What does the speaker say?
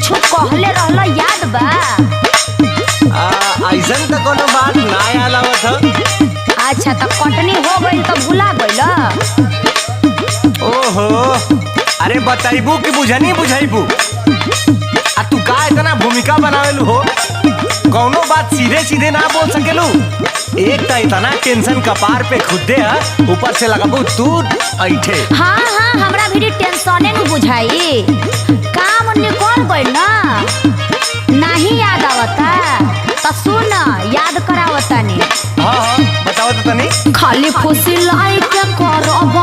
कुछ कहले रहला याद बा? ऐसन तो कोनो बात ना याद आवत ह। अच्छा तो कटनी हो गई तो भुला गइल? ओहो, अरे बताइबू कि बुझनी बुझाइबू? आ तू का इतना भूमिका बनावेलू हो? कौनो बात सीधे सीधे ना बोल सकेलू? एक तो इतना टेंशन कपार पे खुदे है, ऊपर से लगाबू तू ऐठे। हाँ हाँ, हमरा भी टेंशने न बुझाई। काम निकल गइल ना, नहीं याद आवता तो सुन याद करावतानी। हाँ हाँ बताओ तो तनी। खाली फुसिलाई के करब